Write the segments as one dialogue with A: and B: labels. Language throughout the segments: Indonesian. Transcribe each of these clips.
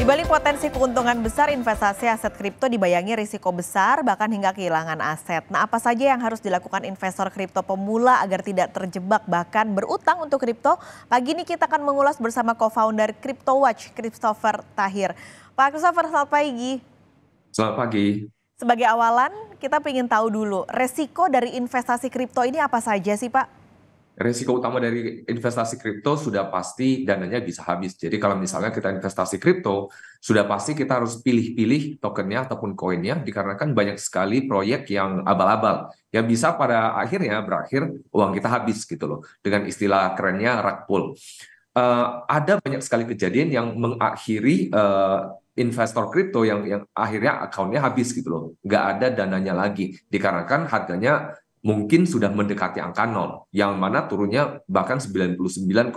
A: Di balik potensi keuntungan besar, investasi aset kripto dibayangi risiko besar bahkan hingga kehilangan aset. Nah, apa saja yang harus dilakukan investor kripto pemula agar tidak terjebak bahkan berutang untuk kripto? Pagi ini kita akan mengulas bersama co-founder CryptoWatch, Christopher Tahir. Pak Christopher, selamat pagi.
B: Selamat pagi.
A: Sebagai awalan, kita ingin tahu dulu resiko dari investasi kripto ini apa saja sih, Pak?
B: Risiko utama dari investasi kripto sudah pasti dananya bisa habis. Jadi kalau misalnya kita investasi kripto, sudah pasti kita harus pilih-pilih tokennya ataupun koinnya, dikarenakan banyak sekali proyek yang abal-abal. Yang bisa pada akhirnya berakhir uang kita habis gitu loh. Dengan istilah kerennya rug pull. Ada banyak sekali kejadian yang mengakhiri investor kripto yang akhirnya akunnya habis gitu loh. Nggak ada dananya lagi. Dikarenakan harganya mungkin sudah mendekati angka nol, yang mana turunnya bahkan 99,9%.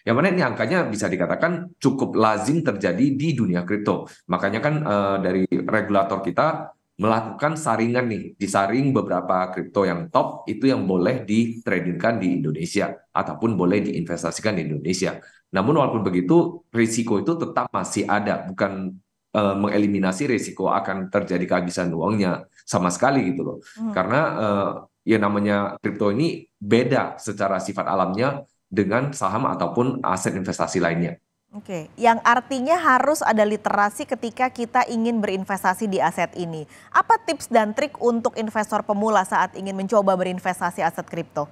B: Yang mana ini angkanya bisa dikatakan cukup lazim terjadi di dunia kripto. Makanya kan dari regulator kita melakukan saringan nih, disaring beberapa kripto yang top, itu yang boleh ditradingkan di Indonesia, ataupun boleh diinvestasikan di Indonesia. Namun walaupun begitu, risiko itu tetap masih ada, bukan mengeliminasi risiko akan terjadi kehabisan uangnya sama sekali gitu loh. Karena ya namanya kripto ini beda secara sifat alamnya dengan saham ataupun aset investasi lainnya.
A: Oke, yang artinya harus ada literasi ketika kita ingin berinvestasi di aset ini. Apa tips dan trik untuk investor pemula saat ingin mencoba berinvestasi aset kripto?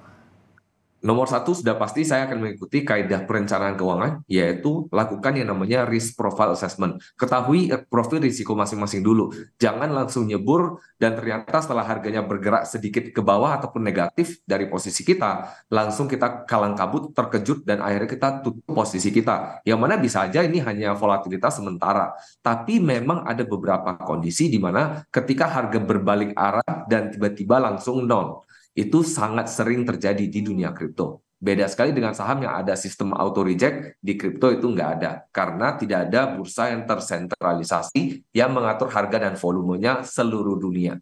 B: Nomor satu sudah pasti saya akan mengikuti kaidah perencanaan keuangan, yaitu lakukan yang namanya risk profile assessment. Ketahui profil risiko masing-masing dulu. Jangan langsung nyebur dan ternyata setelah harganya bergerak sedikit ke bawah ataupun negatif dari posisi kita, langsung kita kalang kabut, terkejut, dan akhirnya kita tutup posisi kita. Yang mana bisa aja ini hanya volatilitas sementara. Tapi memang ada beberapa kondisi di mana ketika harga berbalik arah dan tiba-tiba langsung nol. Itu sangat sering terjadi di dunia kripto. Beda sekali dengan saham yang ada sistem auto reject, di kripto itu nggak ada. Karena tidak ada bursa yang tersentralisasi yang mengatur harga dan volumenya seluruh dunia.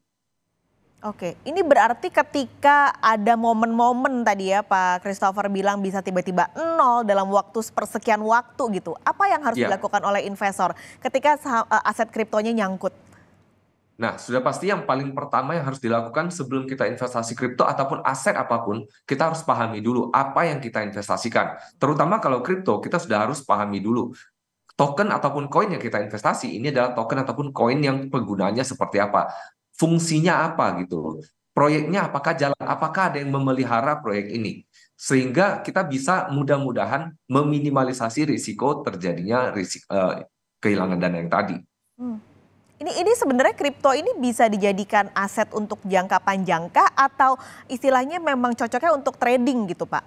A: Oke, ini berarti ketika ada momen-momen tadi ya Pak Christopher bilang bisa tiba-tiba nol dalam waktu sepersekian waktu gitu. Apa yang harus
B: Ya,
A: dilakukan oleh investor ketika aset kriptonya nyangkut?
B: nah sudah pasti yang paling pertama yang harus dilakukan sebelum kita investasi kripto ataupun aset apapun, kita harus pahami dulu apa yang kita investasikan. Terutama kalau kripto, kita sudah harus pahami dulu token ataupun koin yang kita investasi ini adalah token ataupun koin yang penggunaannya seperti apa, fungsinya apa gitu loh. Proyeknya apakah jalan, apakah ada yang memelihara proyek ini, sehingga kita bisa mudah-mudahan meminimalisasi risiko terjadinya kehilangan dana yang tadi.
A: Hmm. Ini sebenarnya kripto ini bisa dijadikan aset untuk jangka panjang kah atau istilahnya memang cocoknya untuk trading gitu Pak?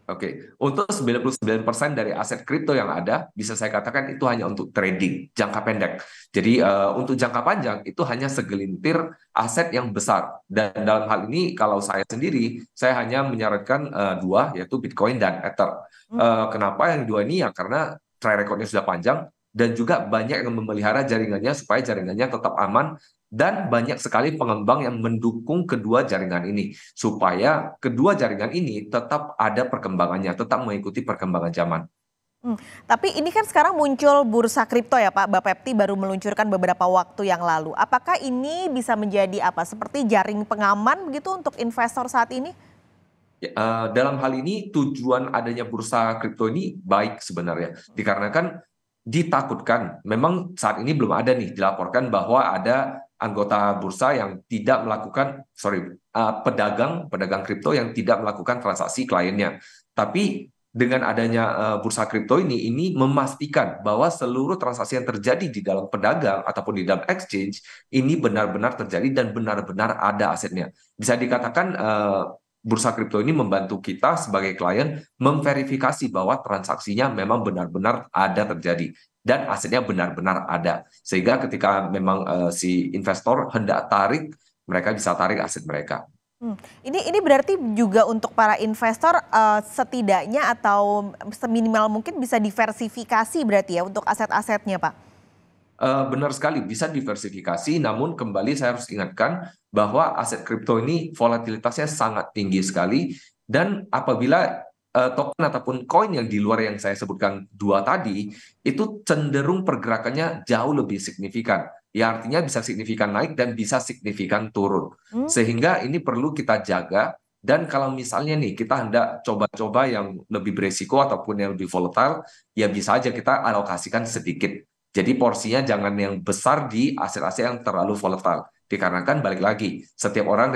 B: Oke, untuk 99% dari aset kripto yang ada, bisa saya katakan itu hanya untuk trading, jangka pendek. Jadi untuk jangka panjang, itu hanya segelintir aset yang besar. Dan dalam hal ini, kalau saya sendiri, saya hanya menyarankan dua, yaitu Bitcoin dan Ether. Kenapa yang dua ini? Ya karena track record-nya sudah panjang, dan juga banyak yang memelihara jaringannya supaya jaringannya tetap aman, dan banyak sekali pengembang yang mendukung kedua jaringan ini supaya kedua jaringan ini tetap ada perkembangannya, tetap mengikuti perkembangan zaman.
A: Hmm, tapi ini kan sekarang muncul bursa kripto ya Pak, Bapepti baru meluncurkan beberapa waktu yang lalu. Apakah ini bisa menjadi apa? Seperti jaring pengaman begitu untuk investor saat ini?
B: Dalam hal ini tujuan adanya bursa kripto ini baik sebenarnya, dikarenakan ditakutkan. Memang saat ini belum ada nih dilaporkan bahwa ada anggota bursa yang tidak melakukan, pedagang kripto yang tidak melakukan transaksi kliennya. Tapi dengan adanya bursa kripto ini memastikan bahwa seluruh transaksi yang terjadi di dalam pedagang ataupun di dalam exchange ini benar-benar terjadi dan benar-benar ada asetnya. Bisa dikatakan bursa kripto ini membantu kita sebagai klien memverifikasi bahwa transaksinya memang benar-benar ada terjadi dan asetnya benar-benar ada. Sehingga ketika memang si investor hendak tarik, mereka bisa tarik aset mereka.
A: Ini berarti juga untuk para investor setidaknya atau seminimal mungkin bisa diversifikasi berarti ya untuk aset-asetnya Pak?
B: Benar sekali, bisa diversifikasi, namun kembali saya harus ingatkan bahwa aset kripto ini volatilitasnya sangat tinggi sekali, dan apabila token ataupun koin yang di luar yang saya sebutkan dua tadi, itu cenderung pergerakannya jauh lebih signifikan. Ya artinya bisa signifikan naik dan bisa signifikan turun.
A: Hmm.
B: Sehingga ini perlu kita jaga. Dan kalau misalnya nih kita hendak coba-coba yang lebih beresiko ataupun yang lebih volatile, ya bisa aja kita alokasikan sedikit. Jadi porsinya jangan yang besar di aset-aset yang terlalu volatile. Dikarenakan balik lagi, setiap orang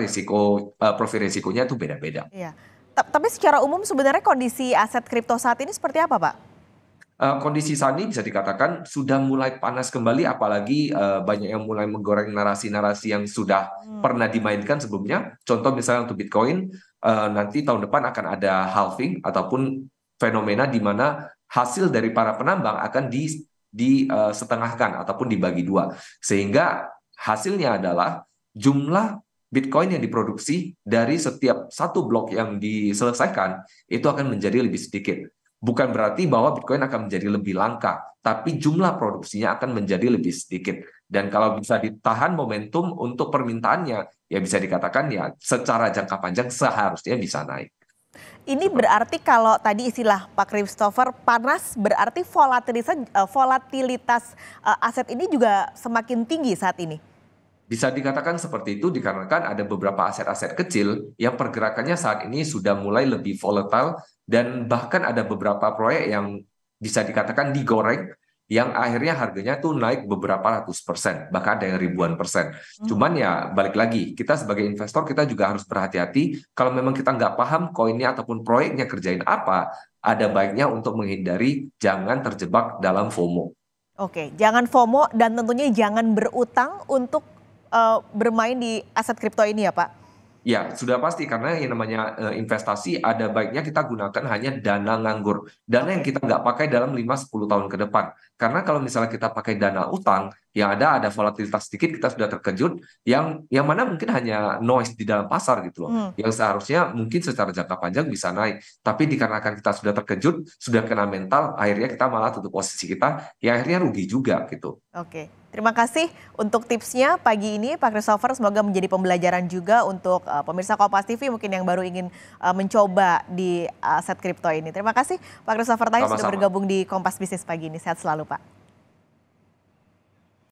B: profil risikonya itu beda-beda.
A: Iya. Tapi secara umum sebenarnya kondisi aset kripto saat ini seperti apa, Pak?
B: Kondisi saat ini bisa dikatakan sudah mulai panas kembali, apalagi banyak yang mulai menggoreng narasi-narasi yang sudah pernah dimainkan sebelumnya. Contoh misalnya untuk Bitcoin, nanti tahun depan akan ada halving ataupun fenomena di mana hasil dari para penambang akan disetengahkan ataupun dibagi dua. Sehingga hasilnya adalah jumlah Bitcoin yang diproduksi dari setiap satu blok yang diselesaikan itu akan menjadi lebih sedikit. Bukan berarti bahwa Bitcoin akan menjadi lebih langka, tapi jumlah produksinya akan menjadi lebih sedikit. Dan kalau bisa ditahan momentum untuk permintaannya, ya bisa dikatakan ya secara jangka panjang seharusnya bisa naik.
A: Ini berarti kalau tadi istilah Pak Christopher panas, berarti volatilitas aset ini juga semakin tinggi saat ini.
B: Bisa dikatakan seperti itu dikarenakan ada beberapa aset-aset kecil yang pergerakannya saat ini sudah mulai lebih volatile dan bahkan ada beberapa proyek yang bisa dikatakan digoreng yang akhirnya harganya tuh naik beberapa ratus persen, bahkan ada yang ribuan persen. Cuman ya balik lagi, kita sebagai investor kita juga harus berhati-hati kalau memang kita nggak paham koinnya ataupun proyeknya kerjain apa, ada baiknya untuk menghindari jangan terjebak dalam FOMO.
A: Oke, jangan FOMO dan tentunya jangan berutang untuk bermain di aset kripto ini ya, Pak?
B: Ya, sudah pasti karena yang namanya investasi ada baiknya kita gunakan hanya dana nganggur. Dana yang
A: Oke.
B: kita nggak pakai dalam 5-10 tahun ke depan. Karena kalau misalnya kita pakai dana utang, yang ada volatilitas sedikit kita sudah terkejut, yang mana mungkin hanya noise di dalam pasar gitu loh. Yang seharusnya mungkin secara jangka panjang bisa naik. Tapi dikarenakan kita sudah terkejut, sudah kena mental, akhirnya kita malah tutup posisi kita, ya akhirnya rugi juga gitu.
A: Oke, terima kasih untuk tipsnya pagi ini Pak Christopher. Semoga menjadi pembelajaran juga untuk pemirsa Kompas TV mungkin yang baru ingin mencoba di aset kripto ini. Terima kasih Pak Christopher Tahir sudah
B: Sama-sama.
A: bergabung di Kompas Bisnis pagi ini. Sehat selalu Pak.